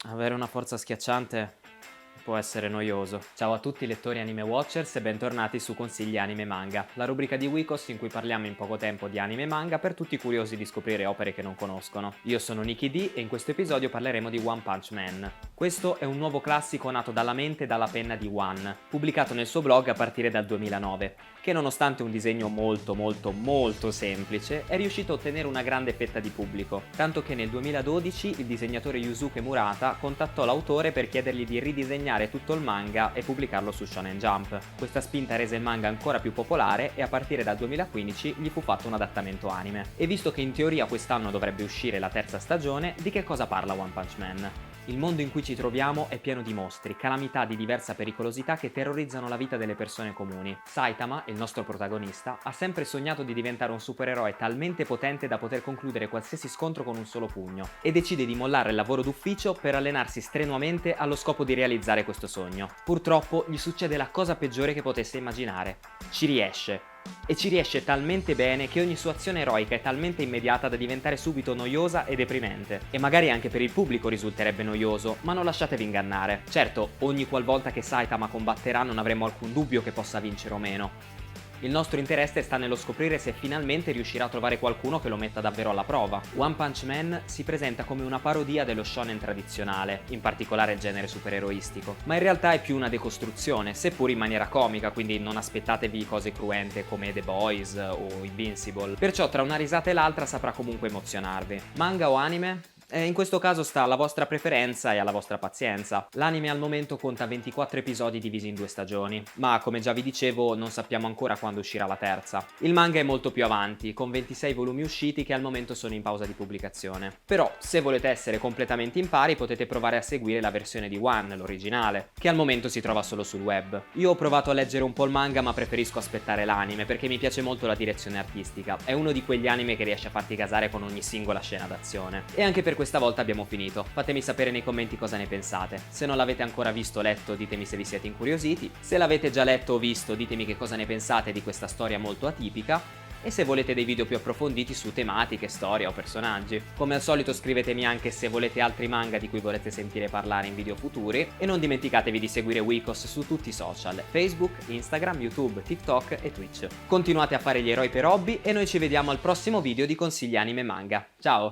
Avere una forza schiacciante può essere noioso. Ciao a tutti lettori Anime Watchers e bentornati su Consigli Anime Manga, la rubrica di Wikos in cui parliamo in poco tempo di anime e manga per tutti i curiosi di scoprire opere che non conoscono. Io sono Nicky D e in questo episodio parleremo di One Punch Man. Questo è un nuovo classico nato dalla mente e dalla penna di One, pubblicato nel suo blog a partire dal 2009, che nonostante un disegno molto semplice, è riuscito a ottenere una grande fetta di pubblico, tanto che nel 2012 il disegnatore Yusuke Murata contattò l'autore per chiedergli di ridisegnare tutto il manga e pubblicarlo su Shonen Jump. Questa spinta rese il manga ancora più popolare e a partire dal 2015 gli fu fatto un adattamento anime. E visto che in teoria quest'anno dovrebbe uscire la terza stagione, di che cosa parla One Punch Man? Il mondo in cui ci troviamo è pieno di mostri, calamità di diversa pericolosità che terrorizzano la vita delle persone comuni. Saitama, il nostro protagonista, ha sempre sognato di diventare un supereroe talmente potente da poter concludere qualsiasi scontro con un solo pugno, e decide di mollare il lavoro d'ufficio per allenarsi strenuamente allo scopo di realizzare questo sogno. Purtroppo gli succede la cosa peggiore che potesse immaginare. Ci riesce. E ci riesce talmente bene che ogni sua azione eroica è talmente immediata da diventare subito noiosa e deprimente. E magari anche per il pubblico risulterebbe noioso, ma non lasciatevi ingannare. Certo, ogni qualvolta che Saitama combatterà non avremo alcun dubbio che possa vincere o meno. Il nostro interesse sta nello scoprire se finalmente riuscirà a trovare qualcuno che lo metta davvero alla prova. One Punch Man si presenta come una parodia dello shonen tradizionale, in particolare il genere supereroistico, ma in realtà è più una decostruzione, seppur in maniera comica, quindi non aspettatevi cose cruente come The Boys o Invincible. Perciò tra una risata e l'altra saprà comunque emozionarvi. Manga o anime? In questo caso sta alla vostra preferenza e alla vostra pazienza. L'anime al momento conta 24 episodi divisi in 2 stagioni, ma come già vi dicevo non sappiamo ancora quando uscirà la terza. Il manga è molto più avanti, con 26 volumi usciti che al momento sono in pausa di pubblicazione. Però, se volete essere completamente in pari, potete provare a seguire la versione di One, l'originale, che al momento si trova solo sul web. Io ho provato a leggere un po' il manga, ma preferisco aspettare l'anime perché mi piace molto la direzione artistica. È uno di quegli anime che riesce a farti gasare con ogni singola scena d'azione. E anche per questa volta abbiamo finito. Fatemi sapere nei commenti cosa ne pensate. Se non l'avete ancora visto o letto, ditemi se vi siete incuriositi. Se l'avete già letto o visto, ditemi che cosa ne pensate di questa storia molto atipica. E se volete dei video più approfonditi su tematiche, storia o personaggi. Come al solito scrivetemi anche se volete altri manga di cui volete sentire parlare in video futuri. E non dimenticatevi di seguire Wikos su tutti i social: Facebook, Instagram, YouTube, TikTok e Twitch. Continuate a fare gli eroi per hobby e noi ci vediamo al prossimo video di Consigli Anime e Manga. Ciao!